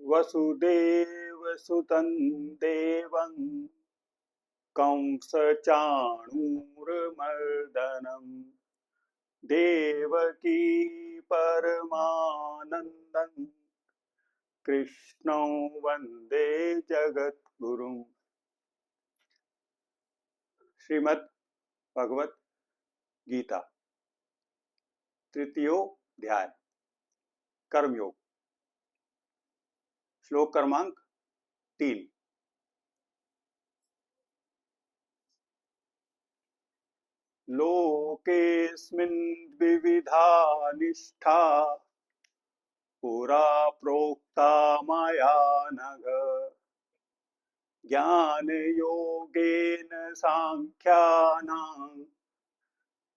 वसुदेवसुतं देवं कंसचाणूरमर्दनम् देवकी परमानन्दं कृष्णं वन्दे जगद्गुरुम्। श्रीमद् भगवत गीता तृतीयोध्याय कर्मयोग, श्लोक क्रमांक 3। लोकेऽस्मिन् विविधा निष्ठा पुरा प्रोक्ता मया नघ ज्ञानयोगेन सांख्यानां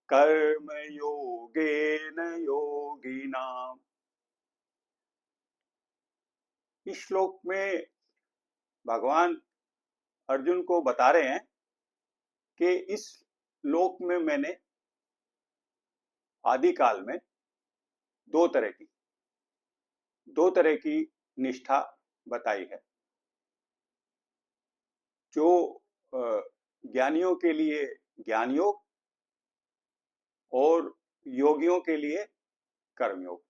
कर्मयोगेन योगिनाम्। इस श्लोक में भगवान अर्जुन को बता रहे हैं कि इस लोक में मैंने आदि काल में दो तरह की निष्ठा बताई है। जो ज्ञानियों के लिए ज्ञान योग और योगियों के लिए कर्मयोग।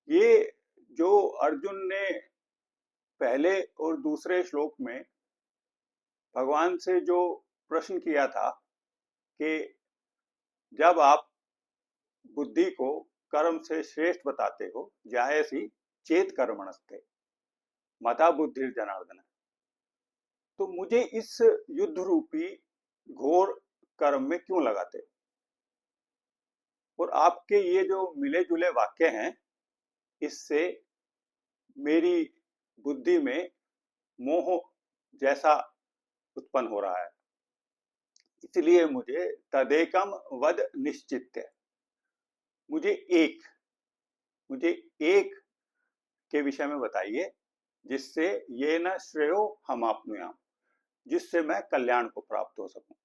ये जो अर्जुन ने पहले और दूसरे श्लोक में भगवान से जो प्रश्न किया था कि जब आप बुद्धि को कर्म से श्रेष्ठ बताते हो, जायसी चेत कर्मणस्ते मता बुद्धिर जनार्दन, तो मुझे इस युद्ध रूपी घोर कर्म में क्यों लगाते हो? और आपके ये जो मिले जुले वाक्य हैं, इससे मेरी बुद्धि में मोह जैसा उत्पन्न हो रहा है। इसलिए मुझे तदेकम वद निश्चित्य, मुझे एक के विषय में बताइए जिससे ये न श्रेयो हम आपनुयाम, जिससे मैं कल्याण को प्राप्त हो सकूं।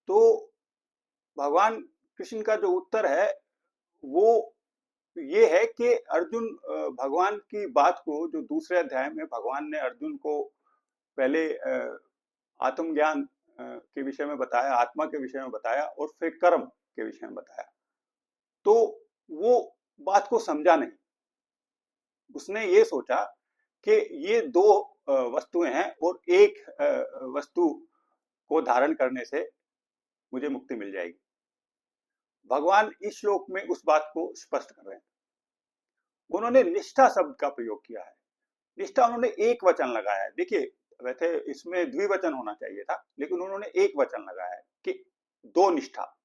तो भगवान कृष्ण का जो उत्तर है वो ये है कि अर्जुन भगवान की बात को, जो दूसरे अध्याय में भगवान ने अर्जुन को पहले आत्मज्ञान के विषय में बताया, आत्मा के विषय में बताया और फिर कर्म के विषय में बताया, तो वो बात को समझा नहीं। उसने ये सोचा कि ये दो वस्तुएं हैं और एक वस्तु को धारण करने से मुझे मुक्ति मिल जाएगी। भगवान इस श्लोक में उस बात को स्पष्ट कर रहे हैं। उन्होंने निष्ठा शब्द का प्रयोग किया है। निष्ठा उन्होंने एक वचन लगाया है। देखिए, वैसे इसमें द्विवचन होना चाहिए था, लेकिन उन्होंने एक वचन लगाया है कि दो निष्ठा,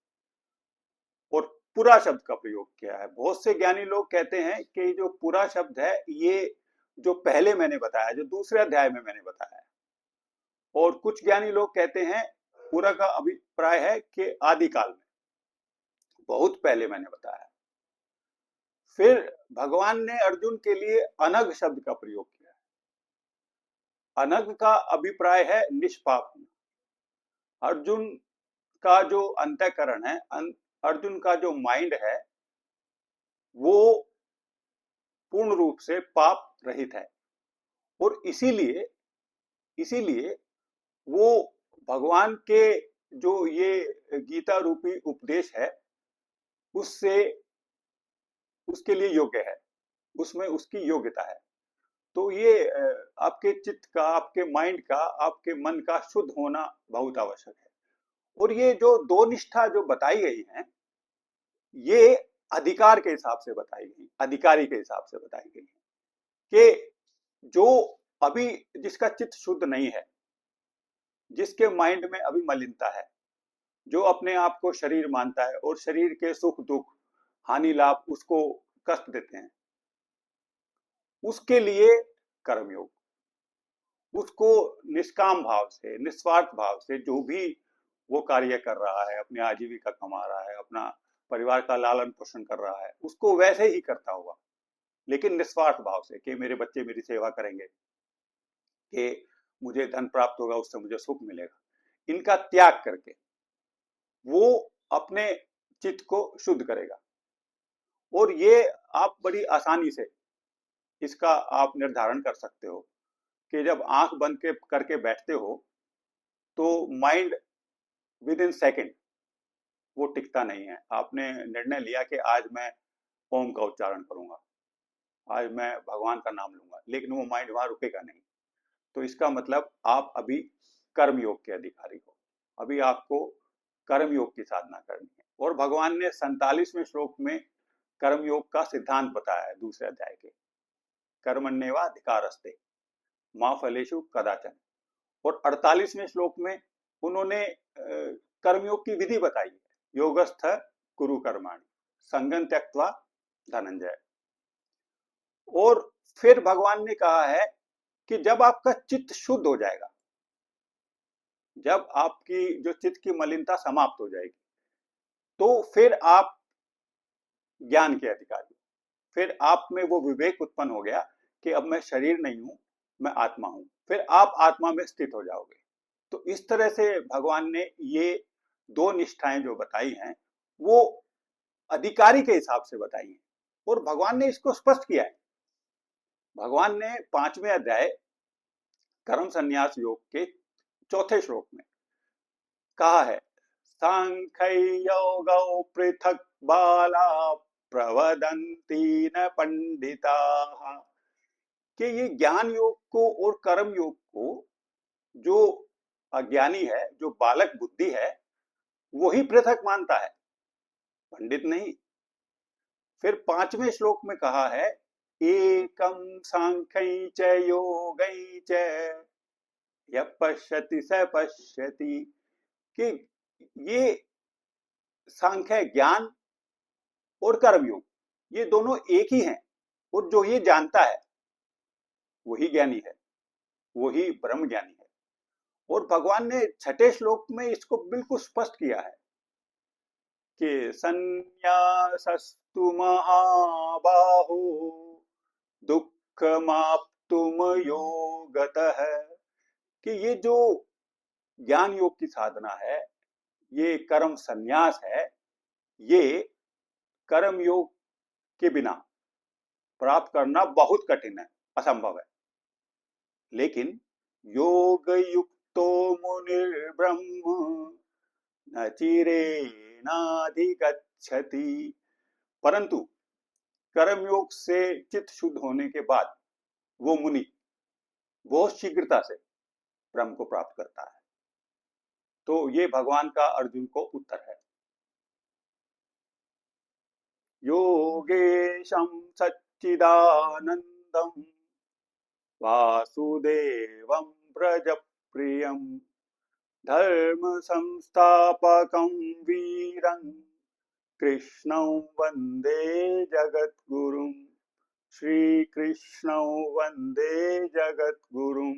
और पूरा शब्द का प्रयोग किया है। बहुत से ज्ञानी लोग कहते हैं कि जो पूरा शब्द है ये जो पहले मैंने बताया, जो दूसरे अध्याय में मैंने बताया है, और कुछ ज्ञानी लोग कहते हैं पूरा का अभिप्राय है कि आदिकाल में, बहुत पहले मैंने बताया। फिर भगवान ने अर्जुन के लिए अनग शब्द का प्रयोग किया है। अनग का अभिप्राय है निष्पाप। अर्जुन का जो अंतःकरण है, अर्जुन का जो माइंड है, वो पूर्ण रूप से पाप रहित है, और इसीलिए वो भगवान के जो ये गीता रूपी उपदेश है उससे उसके लिए योग्य है, उसमें उसकी योग्यता है। तो ये आपके चित्त का, आपके माइंड का, आपके मन का शुद्ध होना बहुत आवश्यक है। और ये जो दो निष्ठा जो बताई गई है, ये अधिकार के हिसाब से बताई गई, अधिकारी के हिसाब से बताई गई है कि जो अभी जिसका चित्त शुद्ध नहीं है, जिसके माइंड में अभी मलिनता है, जो अपने आप को शरीर मानता है और शरीर के सुख दुख हानि लाभ उसको कष्ट देते हैं, उसके लिए कर्मयोग, उसको निष्काम भाव से, निस्वार्थ भाव से जो भी वो कार्य कर रहा है, अपनी आजीविका कमा रहा है, अपना परिवार का लालन पोषण कर रहा है, उसको वैसे ही करता होगा, लेकिन निस्वार्थ भाव से कि मेरे बच्चे मेरी सेवा करेंगे, कि मुझे धन प्राप्त होगा, उससे मुझे सुख मिलेगा। इनका त्याग करके वो अपने चित्त को शुद्ध करेगा। और ये आप बड़ी आसानी से इसका आप निर्धारण कर सकते हो कि जब आंख बंद के करके बैठते हो तो माइंड विद इन सेकेंड वो टिकता नहीं है। आपने निर्णय लिया कि आज मैं ओम का उच्चारण करूंगा, आज मैं भगवान का नाम लूंगा, लेकिन वो माइंड वहां रुकेगा नहीं। तो इसका मतलब आप अभी कर्म योग के अधिकारी हो, अभी आपको कर्म योग की साधना करनी है। और भगवान ने 47वें श्लोक में कर्म योग का सिद्धांत बताया है, दूसरे अध्याय के, कर्मण्येवाधिकारस्ते मां फलेषु कदाचन। और 48वें श्लोक में उन्होंने कर्मयोग की विधि बताई है, योगस्थ कुरु कर्माणि संगं त्यक्त्वा धनंजय। और फिर भगवान ने कहा है कि जब आपका चित्त शुद्ध हो जाएगा, जब आपकी जो चित्त की मलिनता समाप्त हो जाएगी, तो फिर आप ज्ञान के अधिकारी, फिर आप में वो विवेक उत्पन्न हो गया कि अब मैं शरीर नहीं हूं, मैं आत्मा हूं, फिर आप आत्मा में स्थित हो जाओगे। तो इस तरह से भगवान ने ये दो निष्ठाएं जो बताई हैं वो अधिकारी के हिसाब से बताई हैं, और भगवान ने इसको स्पष्ट किया है। भगवान ने 5वें अध्याय कर्म संन्यास योग के 4थे श्लोक में कहा है, सांख्य योगौ पृथक बाला प्रवदन्ति न पंडिता, कि ये ज्ञान योग को और कर्म योग को जो अज्ञानी है, जो बालक बुद्धि है, वही पृथक मानता है, पंडित नहीं। फिर 5वें श्लोक में कहा है, एकम सांख्यै च योगै च यः पश्यति स पश्यति, कि ये सांख्य ज्ञान और कर्मयोग ये दोनों एक ही हैं, और जो ये जानता है वही ज्ञानी है, वही ब्रह्म ज्ञानी है। और भगवान ने 6ठे श्लोक में इसको बिल्कुल स्पष्ट किया है कि संन्यासस्तु महाबाहो दुःखमाप्तुम योगतः, कि ये जो ज्ञान योग की साधना है, ये कर्म संन्यास है, ये कर्म योग के बिना प्राप्त करना बहुत कठिन है, असंभव है। लेकिन योग युक्तो मुनिर्ब्रह्म न चिरेणाधिगच्छति, परंतु कर्म योग से चित्त शुद्ध होने के बाद वो मुनि बहुत शीघ्रता से ब्रह्म को प्राप्त करता है। तो ये भगवान का अर्जुन को उत्तर है। योगेशं सच्चिदानंदं वासुदेवं व्रजप्रियं धर्म संस्थापकं वीरं कृष्णं वंदे जगद्गुरुं, श्री कृष्णं वंदे जगद्गुरुं।